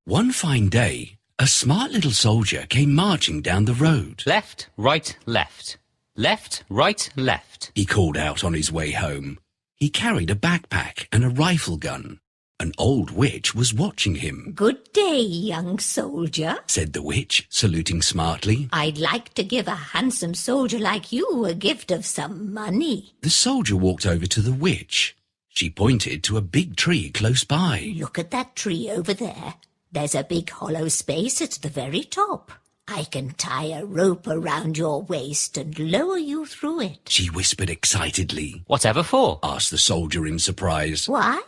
One fine day, a smart little soldier came marching down the road. Left, right, left. Left, right, left. He called out on his way home. He carried a backpack and a rifle gun. An old witch was watching him. "Good day, young soldier," said the witch, saluting smartly. "I'd like to give a handsome soldier like you a gift of some money." The soldier walked over to the witch. She pointed to a big tree close by. "Look at that tree over there. There's a big hollow space at the very top. I can tie a rope around your waist and lower you through it." She whispered excitedly. Whatever for? Asked the soldier in surprise. "Why?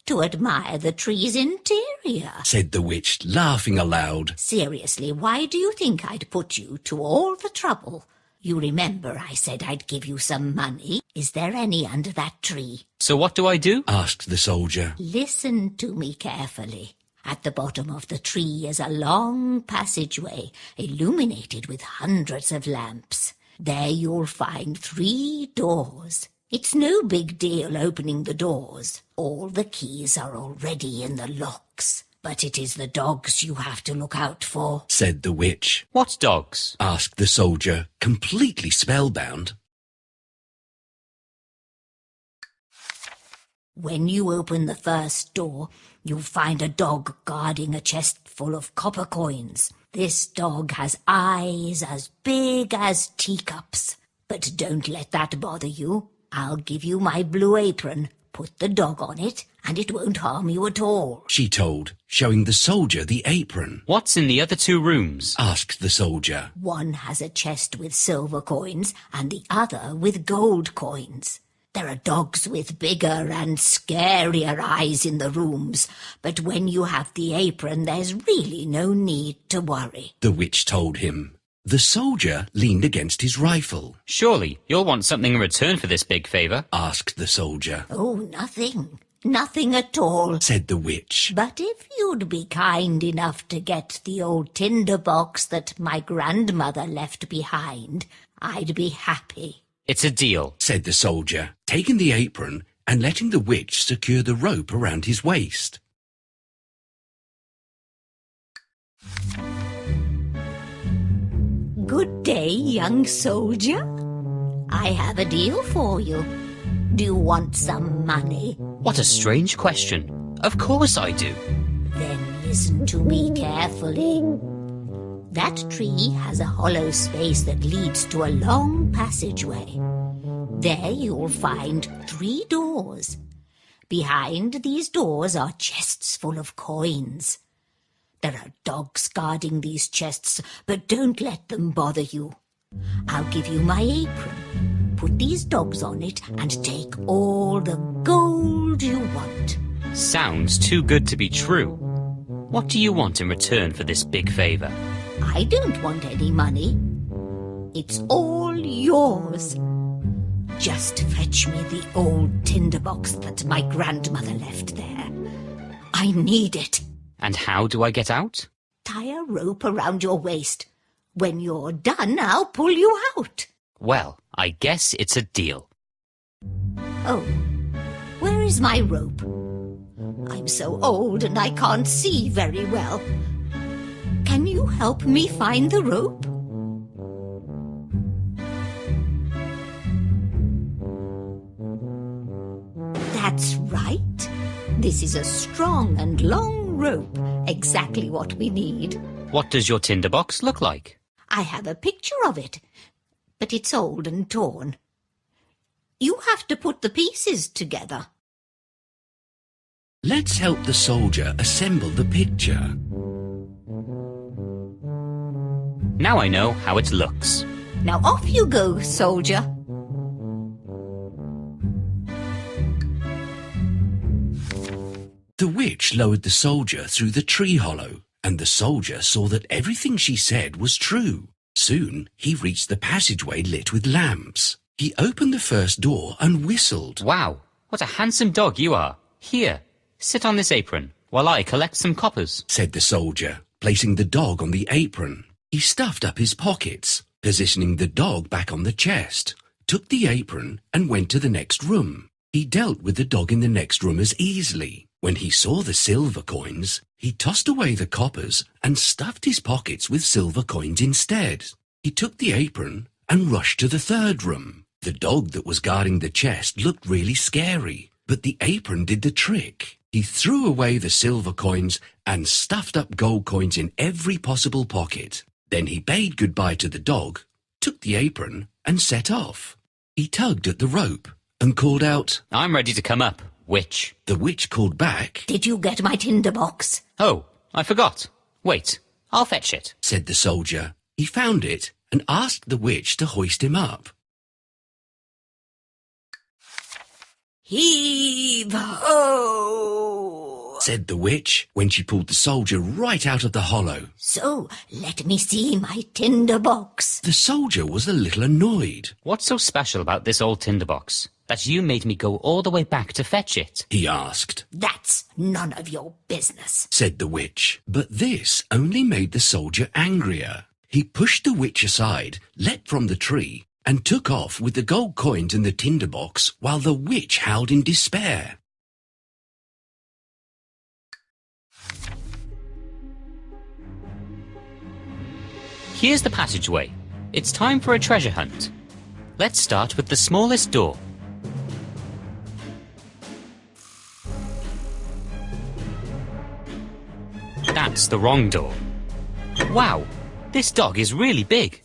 To admire the tree's interior," said the witch, laughing aloud. "Seriously, why do you think I'd put you to all the trouble? You remember I said I'd give you some money. Is there any under that tree?" So what do I do? Asked the soldier. "Listen to me carefully. At the bottom of the tree is a long passageway illuminated with hundreds of lamps. There you'll find 3 doors. It's no big deal opening the doors. All the keys are already in the locks. But it is the dogs you have to look out for," said the witch. What dogs? Asked the soldier, completely spellbound. "When you open the first door, you'll find a dog guarding a chest full of copper coins. This dog has eyes as big as teacups. But don't let that bother you. I'll give you my blue apron. Put the dog on it, and it won't harm you at all," she told, showing the soldier the apron. What's in the other 2 rooms? Asked the soldier. "One has a chest with silver coins, and the other with gold coins. There are dogs with bigger and scarier eyes in the rooms, but when you have the apron, there's really no need to worry," the witch told him. The soldier leaned against his rifle. Surely you'll want something in return for this big favor? Asked the soldier. "Oh, nothing. Nothing at all," said the witch. "But if you'd be kind enough to get the old tinderbox that my grandmother left behind, I'd be happy." It's a deal, said the soldier, taking the apron and letting the witch secure the rope around his waist. "Good day, young soldier. I have a deal for you. Do you want some money?" What a strange question. Of course I do. "Then listen to me carefully. That tree has a hollow space that leads to a long passageway. There you'll find 3 doors. Behind these doors are chests full of coins. There are dogs guarding these chests, but don't let them bother you. I'll give you my apron. Put these dogs on it and take all the gold you want." Sounds too good to be true. What do you want in return for this big favor? "I don't want any money. It's all yours. Just fetch me the old tinderbox that my grandmother left there. I need it." And how do I get out? "Tie a rope around your waist. When you're done, I'll pull you out." Well, I guess it's a deal. "Oh, where is my rope? I'm so old and I can't see very well. Can you help me find the rope?" "That's right. This is a strong and long rope, exactly what we need." What does your tinderbox look like? "I have a picture of it, but it's old and torn. You have to put the pieces together." Let's help the soldier assemble the picture. Now I know how it looks. "Now off you go, soldier." The witch lowered the soldier through the tree hollow, and the soldier saw that everything she said was true. Soon he reached the passageway lit with lamps. He opened the first door and whistled. Wow, what a handsome dog you are. Here, sit on this apron while I collect some coppers, said the soldier, placing the dog on the apron. He stuffed up his pockets, positioning the dog back on the chest, took the apron and went to the next room. He dealt with the dog in the next room as easily. When he saw the silver coins, he tossed away the coppers and stuffed his pockets with silver coins instead. He took the apron and rushed to the third room. The dog that was guarding the chest looked really scary, but the apron did the trick. He threw away the silver coins and stuffed up gold coins in every possible pocket. Then he bade goodbye to the dog, took the apron, and set off. He tugged at the rope and called out, I'm ready to come up, witch. The witch called back, Did you get my tinderbox? Oh, I forgot. Wait, I'll fetch it. said the soldier. He found it and asked the witch to hoist him up. Heave-ho! Said the witch when she pulled the soldier right out of the hollow. So, let me see my tinderbox. The soldier was a little annoyed. What's so special about this old tinderbox that you made me go all the way back to fetch it? He asked, That's none of your business. said the witch. But this only made the soldier angrier. He pushed the witch aside, leapt from the tree, and took off with the gold coins and the tinderbox while the witch howled in despair. Here's the passageway. It's time for a treasure hunt. Let's start with the smallest door. That's the wrong door. Wow, this dog is really big.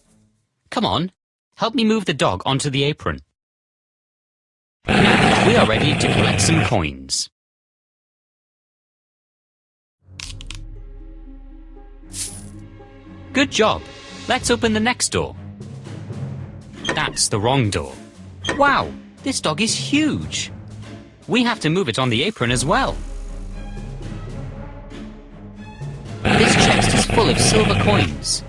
Come on, help me move the dog onto the apron. Now we are ready to collect some coins. Good job. Let's open the next door. That's the wrong door. Wow, this dog is huge. We have to move it on the apron as well. This chest is full of silver coins.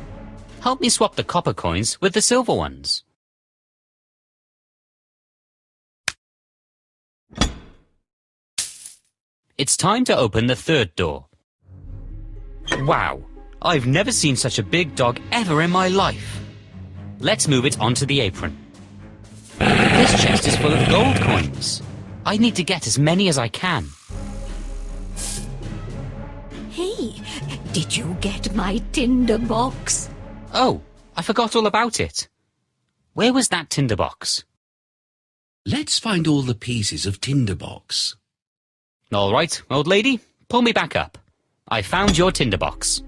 Help me swap the copper coins with the silver ones. It's time to open the third door. Wow, I've never seen such a big dog ever in my life. Let's move it onto the apron. This chest is full of gold coins. I need to get as many as I can. Hey, did you get my tinderbox? Oh, I forgot all about it. Where was that tinderbox? Let's find all the pieces of tinderbox. All right, old lady, pull me back up. I found your tinderbox.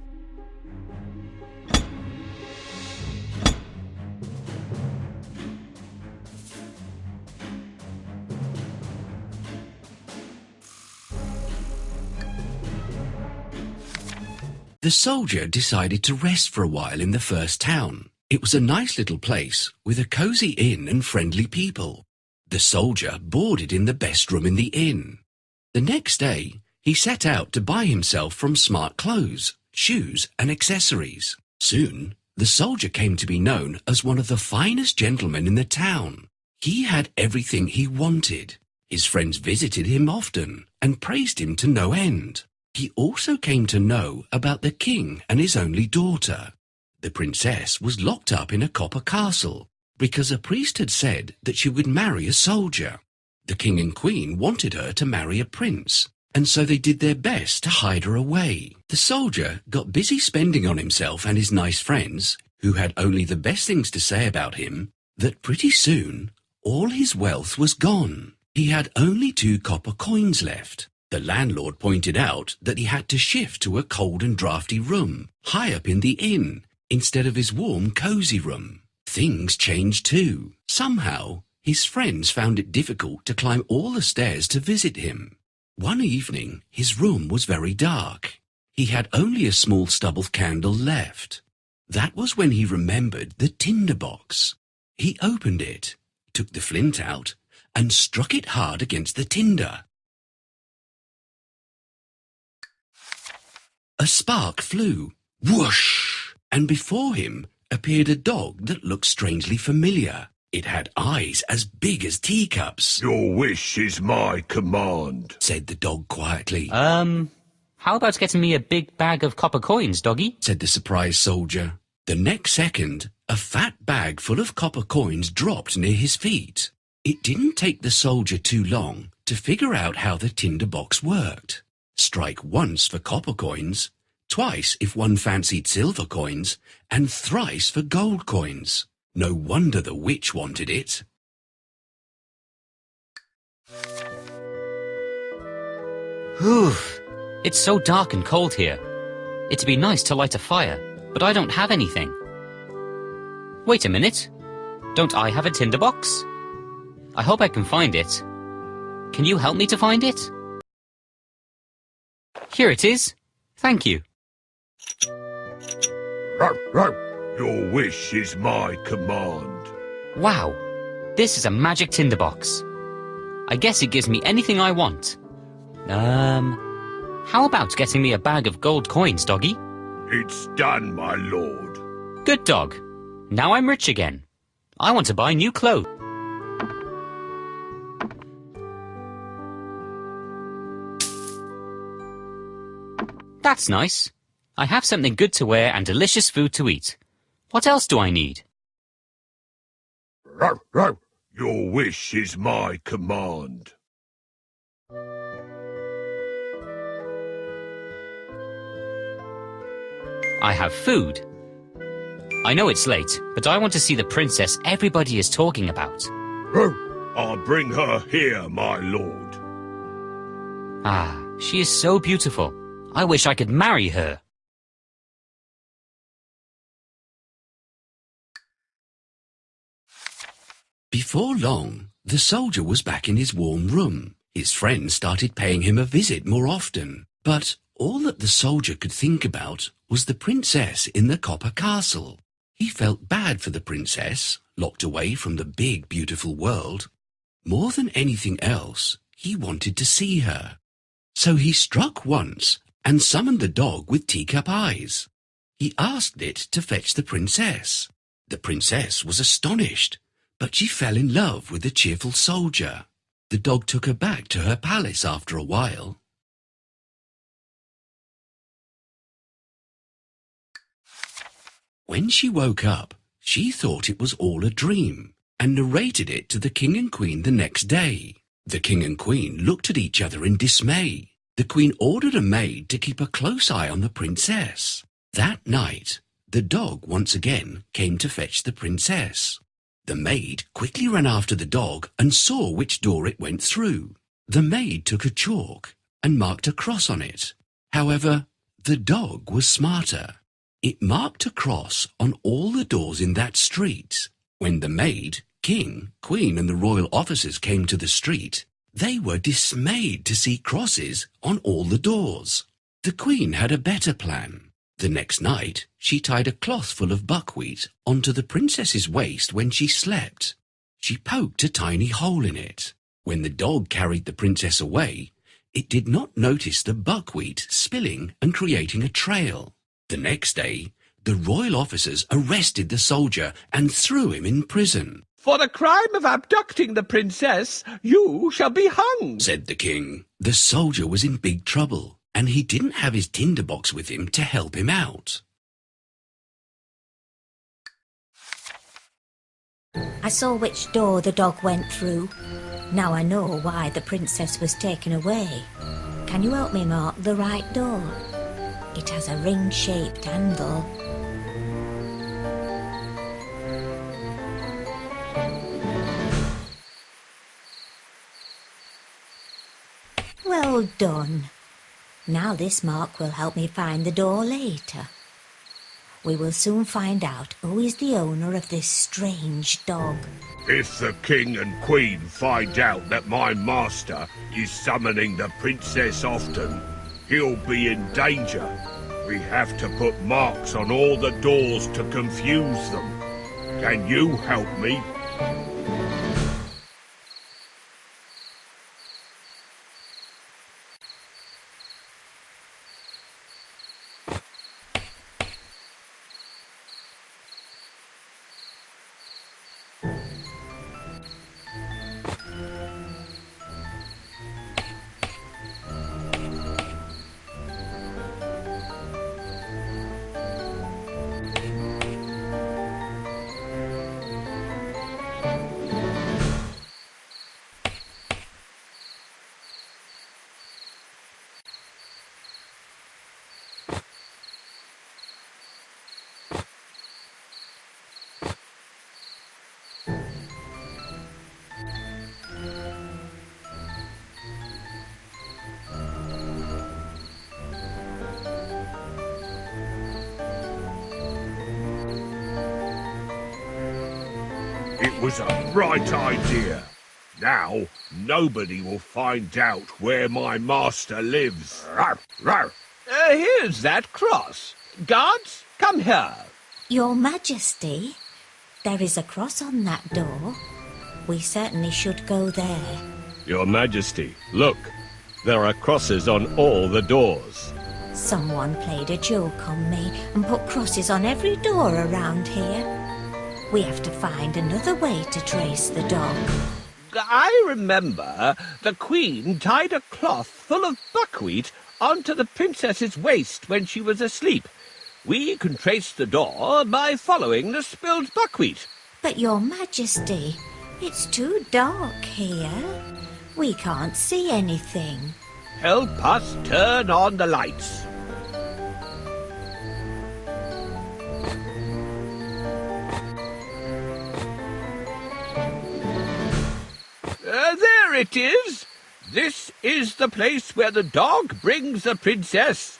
The soldier decided to rest for a while in the first town. It was a nice little place with a cozy inn and friendly people. The soldier boarded in the best room in the inn. The next day, he set out to buy himself from smart clothes, shoes, and accessories. Soon, the soldier came to be known as one of the finest gentlemen in the town. He had everything he wanted. His friends visited him often and praised him to no end. He also came to know about the king and his only daughter. The princess was locked up in a copper castle because a priest had said that she would marry a soldier. The king and queen wanted her to marry a prince, and so they did their best to hide her away. The soldier got busy spending on himself and his nice friends, who had only the best things to say about him, that pretty soon all his wealth was gone. He had only 2 copper coins left. The landlord pointed out that he had to shift to a cold and draughty room, high up in the inn, instead of his warm, cozy room. Things changed too. Somehow, his friends found it difficult to climb all the stairs to visit him. One evening, his room was very dark. He had only a small stub of candle left. That was when he remembered the tinderbox. He opened it, took the flint out, and struck it hard against the tinder. A spark flew, whoosh, and before him appeared a dog that looked strangely familiar. It had eyes as big as teacups. Your wish is my command, Said the dog quietly. How about getting me a big bag of copper coins, doggy? Said the surprised soldier. The next second, a fat bag full of copper coins dropped near his feet. It didn't take the soldier too long to figure out how the tinderbox worked. Strike once for copper coins, twice if one fancied silver coins, and thrice for gold coins. No wonder the witch wanted it. Whew. It's so dark and cold here. It'd be nice to light a fire, but I don't have anything. Wait a minute. Don't I have a tinderbox? I hope I can find it. Can you help me to find it? Here it is. Thank you. Your wish is my command. Wow. This is a magic tinderbox. I guess it gives me anything I want. How about getting me a bag of gold coins, doggy? It's done, my lord. Good dog. Now I'm rich again. I want to buy new clothes. That's nice. I have something good to wear and delicious food to eat. What else do I need? Your wish is my command. I have food. I know it's late, but I want to see the princess everybody is talking about. I'll bring her here, my lord. Ah, she is so beautiful. I wish I could marry her. Before long, the soldier was back in his warm room. His friends started paying him a visit more often, but all that the soldier could think about was the princess in the copper castle. He felt bad for the princess, locked away from the big, beautiful world. More than anything else, he wanted to see her. So he struck once and summoned the dog with teacup eyes. He asked it to fetch the princess. The princess was astonished, but she fell in love with the cheerful soldier. The dog took her back to her palace after a while. When she woke up, she thought it was all a dream and narrated it to the king and queen the next day. The king and queen looked at each other in dismay. The queen ordered a maid to keep a close eye on the princess. That night, the dog once again came to fetch the princess. The maid quickly ran after the dog and saw which door it went through. The maid took a chalk and marked a cross on it. However, the dog was smarter. It marked a cross on all the doors in that street. When the maid, king, queen, and the royal officers came to the street, they were dismayed to see crosses on all the doors. The queen had a better plan. The next night, she tied a cloth full of buckwheat onto the princess's waist when she slept. She poked a tiny hole in it. When the dog carried the princess away, it did not notice the buckwheat spilling and creating a trail. The next day, the royal officers arrested the soldier and threw him in prison. "For the crime of abducting the princess, you shall be hung," said the king. The soldier was in big trouble, and he didn't have his tinderbox with him to help him out. I saw which door the dog went through. Now I know why the princess was taken away. Can you help me mark the right door? It has a ring-shaped handle. Well done. Now this mark will help me find the door later. We will soon find out who is the owner of this strange dog. If the king and queen find out that my master is summoning the princess often, he'll be in danger. We have to put marks on all the doors to confuse them. Can you help me? was a bright idea. Now, nobody will find out where my master lives. Rawr, rawr. Here's that cross. Guards, come here. Your Majesty, there is a cross on that door. We certainly should go there. Your Majesty, look. There are crosses on all the doors. Someone played a joke on me and put crosses on every door around here. We have to find another way to trace the dog. I remember the Queen tied a cloth full of buckwheat onto the princess's waist when she was asleep. We can trace the door by following the spilled buckwheat. But Your Majesty, it's too dark here. We can't see anything. Help us turn on the lights. There it is. This is the place where the dog brings the princess.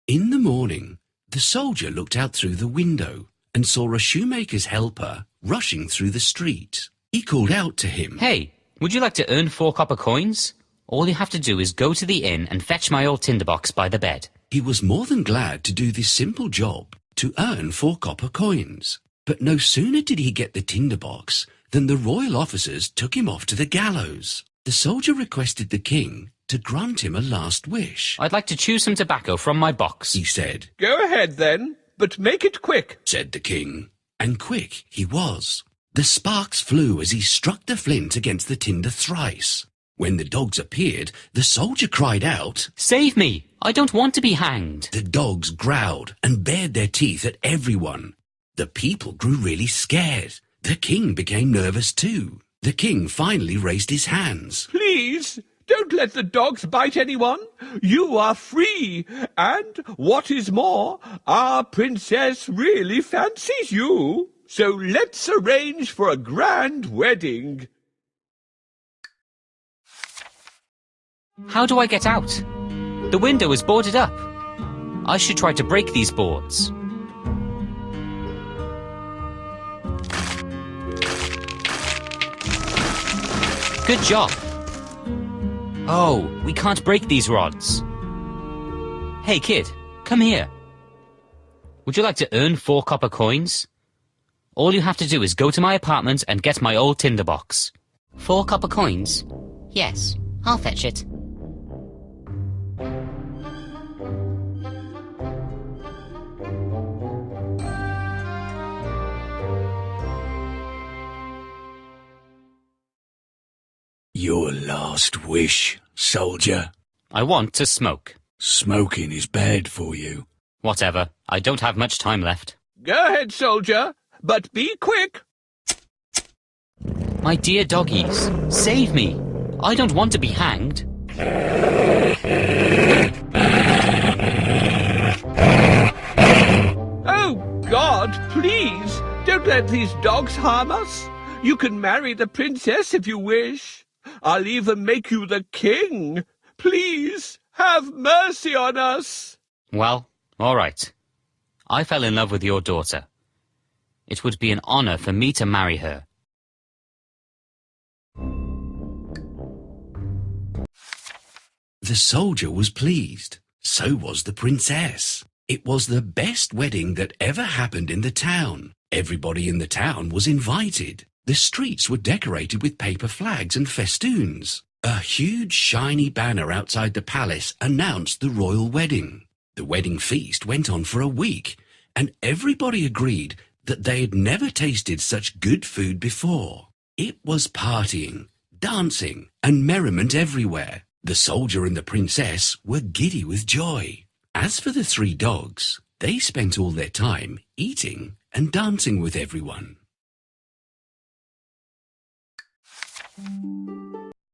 In the morning, the soldier looked out through the window and saw a shoemaker's helper rushing through the street. He called out to him, Hey, would you like to earn 4 copper coins? All you have to do is go to the inn and fetch my old tinderbox by the bed. He was more than glad to do this simple job to earn 4 copper coins. But no sooner did he get the tinderbox than the royal officers took him off to the gallows. The soldier requested the king to grant him a last wish. I'd like to chew some tobacco from my box. He said. Go ahead then, but make it quick, said the king. And quick he was. The sparks flew as he struck the flint against the tinder thrice. When the dogs appeared, the soldier cried out, Save me! I don't want to be hanged. The dogs growled and bared their teeth at everyone. The people grew really scared. The king became nervous too. The king finally raised his hands. Please, don't let the dogs bite anyone. You are free. And, what is more, our princess really fancies you. So let's arrange for a grand wedding. How do I get out? The window is boarded up. I should try to break these boards. Good job. Oh, we can't break these rods. Hey kid, come here. Would you like to earn 4 copper coins? All you have to do is go to my apartment and get my old tinderbox. 4 copper coins? Yes, I'll fetch it. Your last wish, soldier. I want to smoke. Smoking is bad for you. Whatever, I don't have much time left. Go ahead, soldier, but be quick. My dear doggies, save me. I don't want to be hanged. Oh, God, please, don't let these dogs harm us. You can marry the princess if you wish. I'll even make you the king. Please, have mercy on us. Well, all right. I fell in love with your daughter. It would be an honor for me to marry her. The soldier was pleased. So was the princess. It was the best wedding that ever happened in the town. Everybody in the town was invited. The streets were decorated with paper flags and festoons. A huge shiny banner outside the palace announced the royal wedding. The wedding feast went on for a week, and everybody agreed that they had never tasted such good food before. It was partying, dancing, and merriment everywhere. The soldier and the princess were giddy with joy. As for the 3 dogs, they spent all their time eating and dancing with everyone.